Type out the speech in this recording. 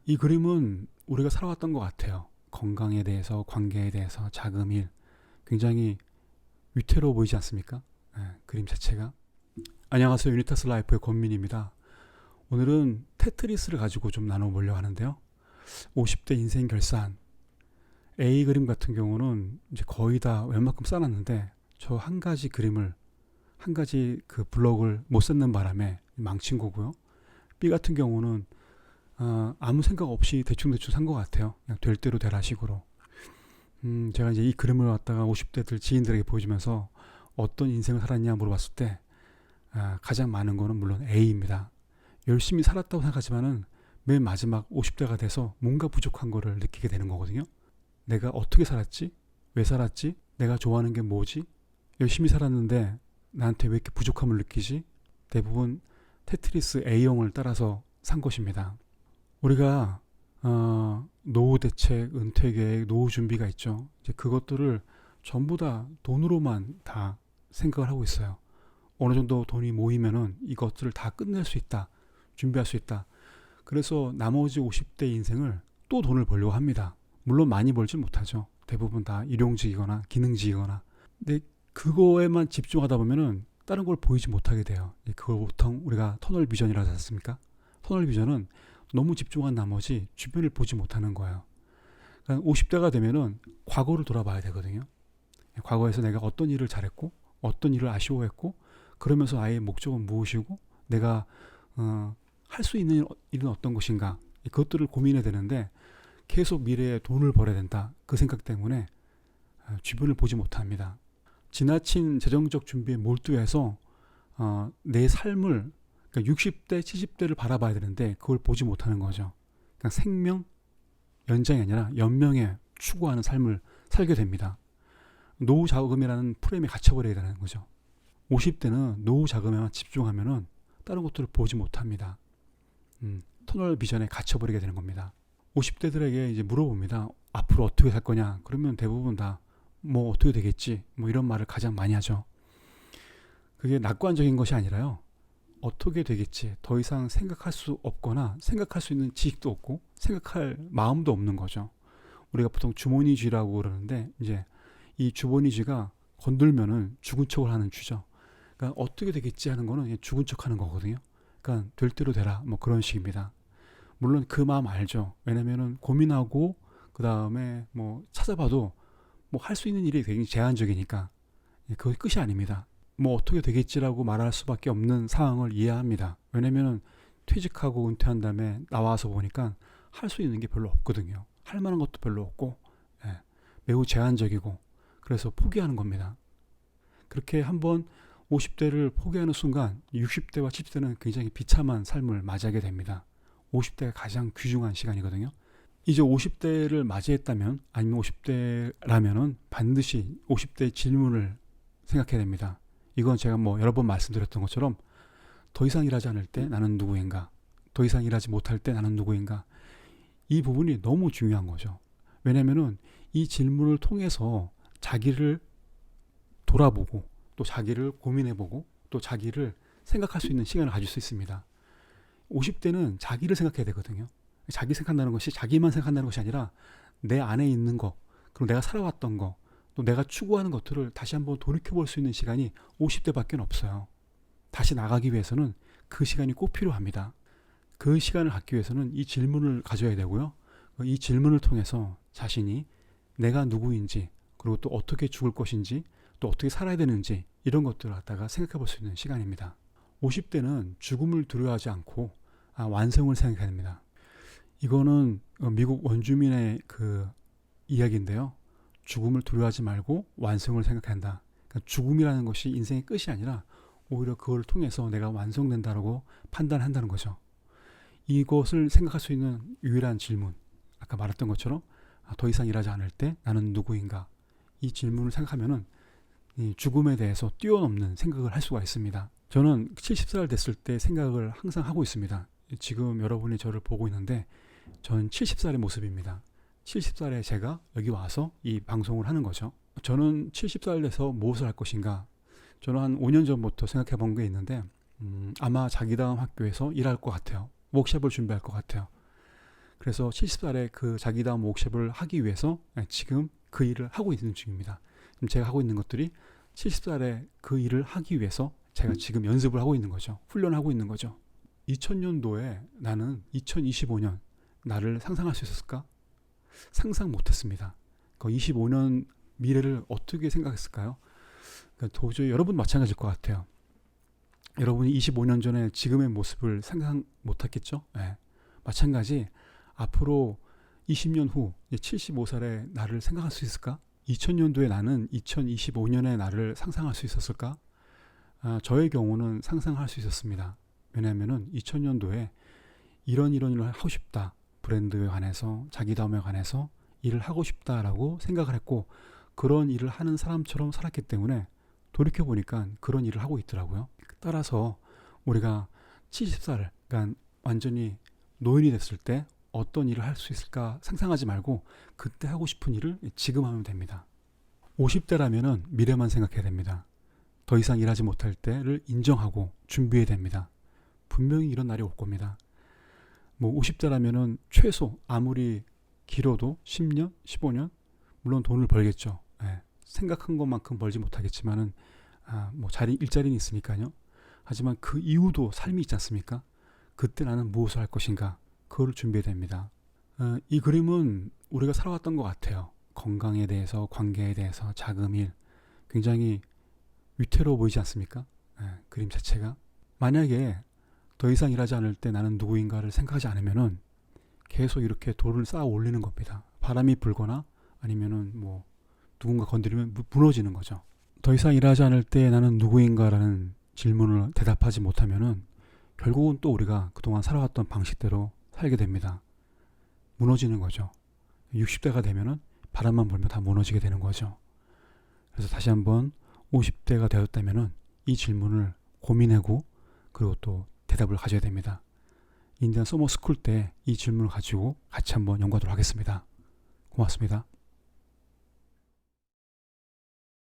이 그림은 우리가 살아왔던 것 같아요. 건강에 대해서, 관계에 대해서, 자금일 굉장히 위태로워 보이지 않습니까? 그림 자체가. 안녕하세요. 유니타스 라이프의 권민입니다. 오늘은 테트리스를 가지고 좀 나눠보려고 하는데요. 50대 인생 결산. A 그림 같은 경우는 이제 거의 다 웬만큼 써놨는데 저 한 가지 그림을 한 가지 그 블럭을 못 썼는 바람에 망친 거고요. B 같은 경우는 아무 생각 없이 대충대충 산 것 같아요. 그냥 될 대로 되라 식으로. 제가 이제 이 그림을 갖다가 50대들 지인들에게 보여주면서 어떤 인생을 살았냐 물어봤을 때 가장 많은 거는 물론 A입니다. 열심히 살았다고 생각하지만은 맨 마지막 50대가 돼서 뭔가 부족한 거를 느끼게 되는 거거든요. 내가 어떻게 살았지? 왜 살았지? 내가 좋아하는 게 뭐지? 열심히 살았는데 나한테 왜 이렇게 부족함을 느끼지? 대부분 테트리스 A형을 따라서 산 것입니다. 우리가 노후 대책, 은퇴 계획, 노후 준비가 있죠. 이제 그것들을 전부 다 돈으로만 다 생각을 하고 있어요. 어느 정도 돈이 모이면은 이것들을 다 끝낼 수 있다. 준비할 수 있다. 그래서 나머지 50대 인생을 또 돈을 벌려고 합니다. 물론 많이 벌지 못하죠. 대부분 다 일용직이거나 기능직이거나. 근데 그거에만 집중하다 보면은 다른 걸 보이지 못하게 돼요. 그걸 보통 우리가 터널 비전이라고 하지 않습니까? 터널 비전은 너무 집중한 나머지 주변을 보지 못하는 거예요. 그러니까 50대가 되면은 과거를 돌아봐야 되거든요. 과거에서 내가 어떤 일을 잘했고 어떤 일을 아쉬워했고 그러면서 아예 목적은 무엇이고 내가 할 수 있는 일은 어떤 것인가 그것들을 고민해야 되는데 계속 미래에 돈을 벌어야 된다 그 생각 때문에 주변을 보지 못합니다. 지나친 재정적 준비에 몰두해서 내 삶을 그러니까 60대, 70대를 바라봐야 되는데 그걸 보지 못하는 거죠. 그러니까 생명 연장이 아니라 연명에 추구하는 삶을 살게 됩니다. 노후 자금이라는 프레임에 갇혀버려야 되는 거죠. 50대는 노후 자금에만 집중하면은 다른 것들을 보지 못합니다. 터널 비전에 갇혀버리게 되는 겁니다. 50대들에게 이제 물어봅니다. 앞으로 어떻게 살 거냐? 그러면 대부분 다 뭐 어떻게 되겠지? 뭐 이런 말을 가장 많이 하죠. 그게 낙관적인 것이 아니라요. 어떻게 되겠지? 더 이상 생각할 수 없거나 생각할 수 있는 지식도 없고 생각할 마음도 없는 거죠. 우리가 보통 주머니쥐라고 그러는데 이제 이 주머니쥐가 건들면은 죽은 척을 하는 쥐죠. 그러니까 어떻게 되겠지 하는 거는 그냥 죽은 척 하는 거거든요. 그러니까 될 대로 되라 뭐 그런 식입니다. 물론 그 마음 알죠. 왜냐면은 고민하고 그 다음에 뭐 찾아봐도 뭐 할 수 있는 일이 굉장히 제한적이니까 그게 끝이 아닙니다. 뭐 어떻게 되겠지라고 말할 수밖에 없는 상황을 이해합니다. 왜냐면은 퇴직하고 은퇴한 다음에 나와서 보니까 할 수 있는 게 별로 없거든요. 할 만한 것도 별로 없고 매우 제한적이고 그래서 포기하는 겁니다. 그렇게 한번 50대를 포기하는 순간 60대와 70대는 굉장히 비참한 삶을 맞이하게 됩니다. 50대가 가장 귀중한 시간이거든요. 이제 50대를 맞이했다면 아니면 50대라면은 반드시 50대 질문을 생각해야 됩니다. 이건 제가 뭐 여러 번 말씀드렸던 것처럼 더 이상 일하지 않을 때 나는 누구인가? 더 이상 일하지 못할 때 나는 누구인가? 이 부분이 너무 중요한 거죠. 왜냐면은 이 질문을 통해서 자기를 돌아보고 또 자기를 고민해보고 또 자기를 생각할 수 있는 시간을 가질 수 있습니다. 50대는 자기를 생각해야 되거든요. 자기 생각한다는 것이 자기만 생각한다는 것이 아니라 내 안에 있는 거, 그리고 내가 살아왔던 거, 또 내가 추구하는 것들을 다시 한번 돌이켜볼 수 있는 시간이 50대밖에 없어요. 다시 나가기 위해서는 그 시간이 꼭 필요합니다. 그 시간을 갖기 위해서는 이 질문을 가져야 되고요. 이 질문을 통해서 자신이 내가 누구인지 그리고 또 어떻게 죽을 것인지 또 어떻게 살아야 되는지 이런 것들을 갖다가 생각해 볼 수 있는 시간입니다. 50대는 죽음을 두려워하지 않고 완성을 생각해야 됩니다. 이거는 미국 원주민의 그 이야기인데요. 죽음을 두려워하지 말고 완성을 생각한다. 그러니까 죽음이라는 것이 인생의 끝이 아니라 오히려 그걸 통해서 내가 완성된다고 판단한다는 거죠. 이것을 생각할 수 있는 유일한 질문. 아까 말했던 것처럼 더 이상 일하지 않을 때 나는 누구인가? 이 질문을 생각하면은 이 죽음에 대해서 뛰어넘는 생각을 할 수가 있습니다. 저는 70살 됐을 때 생각을 항상 하고 있습니다. 지금 여러분이 저를 보고 있는데 저는 70살의 모습입니다. 70살에 제가 여기 와서 이 방송을 하는 거죠. 저는 70살 돼서 무엇을 할 것인가? 저는 한 5년 전부터 생각해 본 게 있는데 아마 자기다움 학교에서 일할 것 같아요. 워크숍을 준비할 것 같아요. 그래서 70살에 그 자기다움 워크숍을 하기 위해서 지금 그 일을 하고 있는 중입니다. 지금 제가 하고 있는 것들이 70살에 그 일을 하기 위해서 제가 지금 연습을 하고 있는 거죠. 훈련을 하고 있는 거죠. 2000년도에 나는 2025년 나를 상상할 수 있었을까? 상상 못했습니다. 그 25년 미래를 어떻게 생각했을까요? 그러니까 도저히 여러분 마찬가지일 것 같아요. 여러분이 25년 전에 지금의 모습을 상상 못했겠죠? 네. 마찬가지 앞으로 20년 후 75살의 나를 생각할 수 있을까? 2000년도에 나는 2025년의 나를 상상할 수 있었을까? 저의 경우는 상상할 수 있었습니다. 왜냐하면 2000년도에 이런 일을 하고 싶다. 브랜드에 관해서 자기다움에 관해서 일을 하고 싶다라고 생각을 했고 그런 일을 하는 사람처럼 살았기 때문에 돌이켜보니까 그런 일을 하고 있더라고요. 따라서 우리가 70살, 그러니까 완전히 노인이 됐을 때 어떤 일을 할 수 있을까 상상하지 말고 그때 하고 싶은 일을 지금 하면 됩니다. 50대라면 미래만 생각해야 됩니다. 더 이상 일하지 못할 때를 인정하고 준비해야 됩니다. 분명히 이런 날이 올 겁니다. 50대라면 최소 아무리 길어도 10년, 15년 물론 돈을 벌겠죠. 생각한 것만큼 벌지 못하겠지만은 일자리는 있으니까요. 하지만 그 이후도 삶이 있지 않습니까? 그때 나는 무엇을 할 것인가? 그거를 준비해야 됩니다. 이 그림은 우리가 살아왔던 것 같아요. 건강에 대해서, 관계에 대해서, 자금일 굉장히 위태로워 보이지 않습니까? 그림 자체가. 만약에 더 이상 일하지 않을 때 나는 누구인가를 생각하지 않으면은 계속 이렇게 돌을 쌓아 올리는 겁니다. 바람이 불거나 아니면은 누군가 건드리면 무너지는 거죠. 더 이상 일하지 않을 때 나는 누구인가라는 질문을 대답하지 못하면은 결국은 또 우리가 그동안 살아왔던 방식대로 살게 됩니다. 무너지는 거죠. 60대가 되면은 바람만 불면 다 무너지게 되는 거죠. 그래서 다시 한번 50대가 되었다면은 이 질문을 고민하고 그리고 또 대답을 가져야 됩니다. 인디안 서머 스쿨 때 이 질문을 가지고 같이 한번 연구하도록 하겠습니다. 고맙습니다.